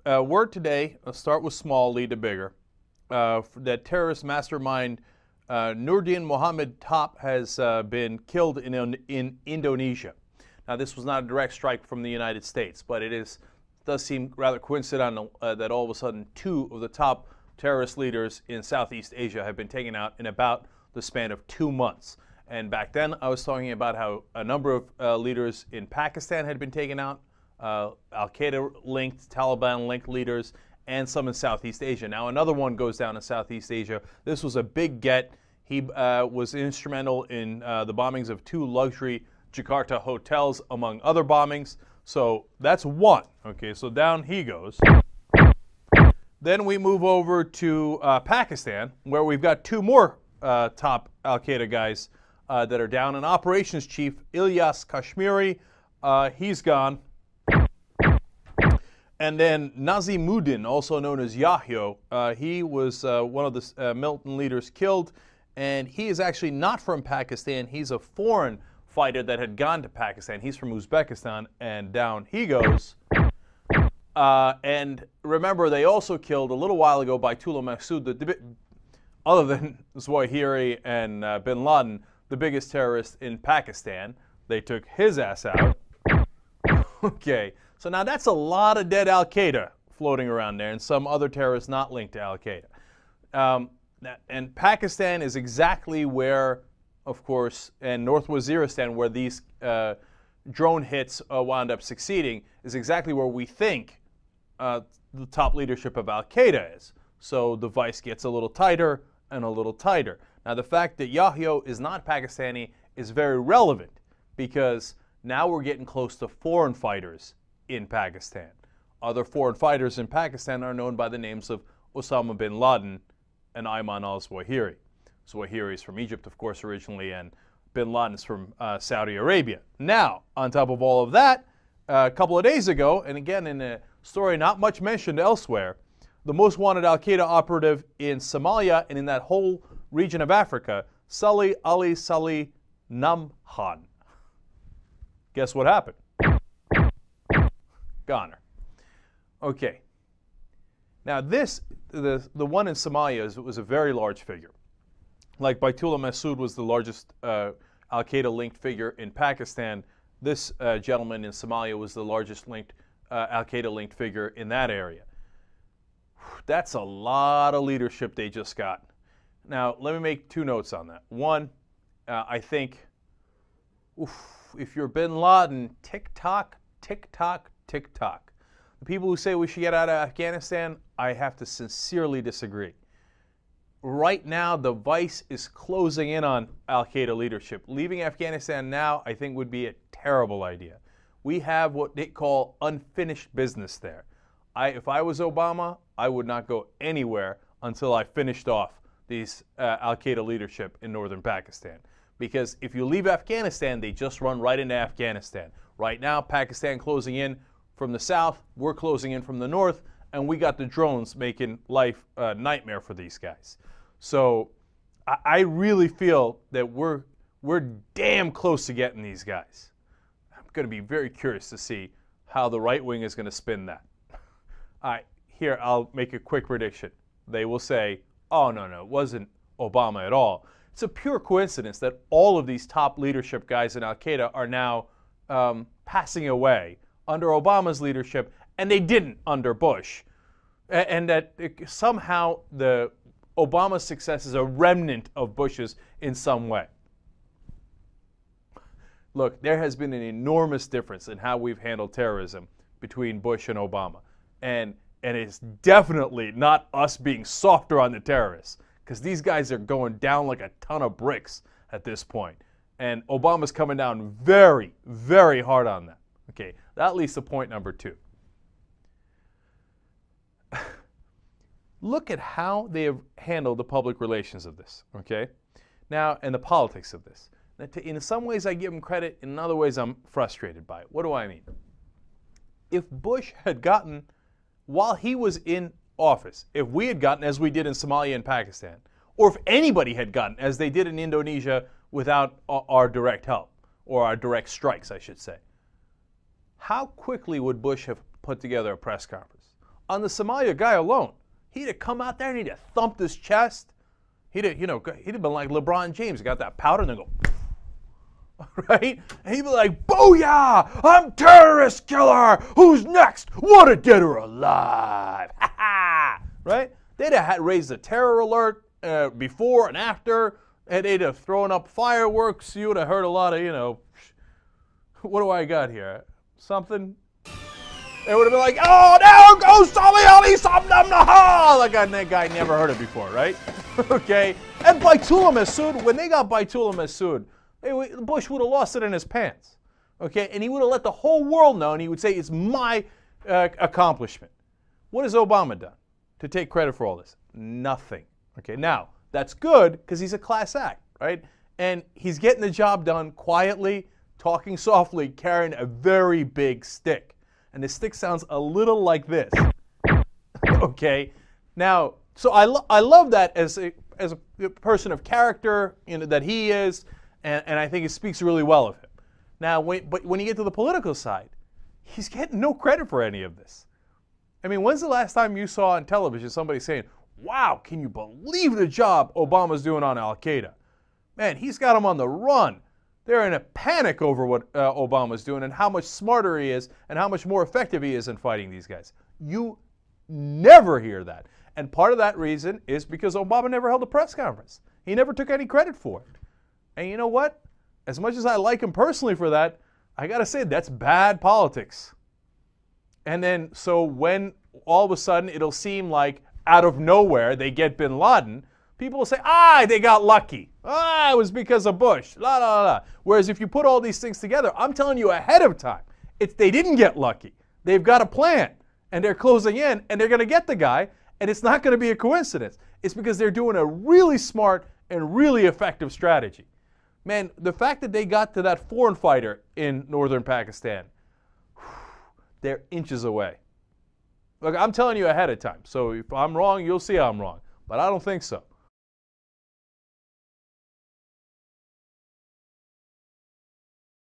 word today, start with small, lead to bigger, that terrorist mastermind Nurdin Mohammed Top has been killed in Indonesia. Now, this was not a direct strike from the United States, but does seem rather coincidental that all of a sudden two of the top terrorist leaders in Southeast Asia have been taken out in about the span of 2 months. And back then, I was talking about how a number of leaders in Pakistan had been taken out, Al-Qaeda-linked, Taliban-linked leaders, and some in Southeast Asia. Now, another one goes down in Southeast Asia. This was a big get. He was instrumental in the bombings of 2 luxury Jakarta hotels, among other bombings. So that's one. Okay, so down he goes. Then we move over to Pakistan, where we've got 2 more top Al-Qaeda guys that are down. An operations chief, Ilyas Kashmiri, he's gone. And then Nazimuddin, also known as Yahya, he was one of the militant leaders killed, and he is actually not from Pakistan. He's a foreign fighter that had gone to Pakistan. He's from Uzbekistan, and down he goes. And remember, they also killed a little while ago Baitullah Masood, other than Zawahiri and bin Laden, the biggest terrorist in Pakistan. They took his ass out. Okay, so now that's a lot of dead Al-Qaeda floating around there, and some other terrorists not linked to Al-Qaeda. And Pakistan is exactly where, of course, and North Waziristan, where these drone hits wound up succeeding, is exactly where we think the top leadership of Al-Qaeda is. So the vice gets a little tighter and a little tighter. Now, the fact that Yahya is not Pakistani is very relevant, because now we're getting close to foreign fighters in Pakistan. Other foreign fighters in Pakistan are known by the names of Osama bin Laden and Ayman al-Zawahiri. Zawahiri is from Egypt, of course, originally, and bin Laden is from Saudi Arabia. Now, on top of all of that, a couple of days ago, and again in a story not much mentioned elsewhere, the most wanted Al-Qaeda operative in Somalia and in that whole region of Africa, Salih Ali Salih Namhan. Guess what happened? Goner. Okay. Now the one in Somalia was a very large figure. Like Baitullah Masood was the largest Al-Qaeda-linked figure in Pakistan, this gentleman in Somalia was the largest Al-Qaeda-linked figure in that area. That's a lot of leadership they just got. Now, let me make 2 notes on that. One, I think, if you're bin Laden, tick-tock, tick-tock, tick-tock. The people who say we should get out of Afghanistan, I have to sincerely disagree. Right now, the vice is closing in on Al-Qaeda leadership. Leaving Afghanistan now, I think, would be a terrible idea. We have what they call unfinished business there. If I was Obama, I would not go anywhere until I finished off these Al-Qaeda leadership in northern Pakistan. Because if you leave Afghanistan, they just run right into Afghanistan. Right now, Pakistan closing in from the south, we're closing in from the north, and we got the drones making life a nightmare for these guys. So I really feel that we're damn close to getting these guys. I'm going to be very curious to see how the right wing is going to spin that. Here, I'll make a quick prediction. They will say, oh, no, it wasn't Obama at all. It's a pure coincidence that all of these top leadership guys in Al-Qaeda are now passing away under Obama's leadership, and they didn't under Bush. And that somehow Obama's success is a remnant of Bush's in some way. Look, there has been an enormous difference in how we've handled terrorism between Bush and Obama. And it's definitely not us being softer on the terrorists, because these guys are going down like a ton of bricks at this point. And Obama's coming down very, very hard on that. Okay, that leads to point number 2. Look at how they have handled the public relations of this, okay? Now, and the politics of this. In some ways, I give them credit. In other ways, I'm frustrated by it. What do I mean? If Bush had gotten, while he was in office, if we had gotten, as we did in Somalia and Pakistan, or if anybody had gotten, as they did in Indonesia, without our direct help, or our direct strikes, I should say, how quickly would Bush have put together a press conference? On the Somalia guy alone, he'd have come out there and he'd have thumped his chest. He'd have been like LeBron James. He got that powder and then go, right? And he'd be like, booyah, I'm terrorist killer. Who's next? Want to dead or alive? Ha ha! Right? They'd have raised a terror alert before and after, and they'd have thrown up fireworks. You would have heard a lot of, what do I got here? Something? They would have been like, oh, now go Sali Ali Samnamnaha! Like that guy never heard it before, right? Okay? And Baitullah Masood, when they got Baitullah Masood, Bush would have lost it in his pants. Okay? And he would have let the whole world know, and he would say, it's my accomplishment. What has Obama done to take credit for all this? Nothing. Okay? Now, that's good because he's a class act, right? And he's getting the job done quietly, talking softly, carrying a very big stick. And the stick sounds a little like this. Okay? Now, so I love that as a person of character, that he is, and I think it speaks really well of him. Now, but when you get to the political side, he's getting no credit for any of this. I mean, when's the last time you saw on television somebody saying, wow, can you believe the job Obama's doing on Al-Qaeda? Man, he's got them on the run. They're in a panic over what Obama's doing and how much smarter he is and how much more effective he is in fighting these guys. You never hear that. And part of that reason is because Obama never held a press conference. He never took any credit for it. And you know what? As much as I like him personally for that, I got to say that's bad politics. And then so when all of a sudden it'll seem like out of nowhere they get bin Laden, people will say, they got lucky. It was because of Bush. La, la, la. Whereas if you put all these things together, I'm telling you ahead of time, they didn't get lucky. They've got a plan, and they're closing in, and they're going to get the guy, and it's not going to be a coincidence. It's because they're doing a really smart and really effective strategy. Man, the fact that they got to that foreign fighter in northern Pakistan, they're inches away. Look, I'm telling you ahead of time. So if I'm wrong, you'll see I'm wrong. But I don't think so.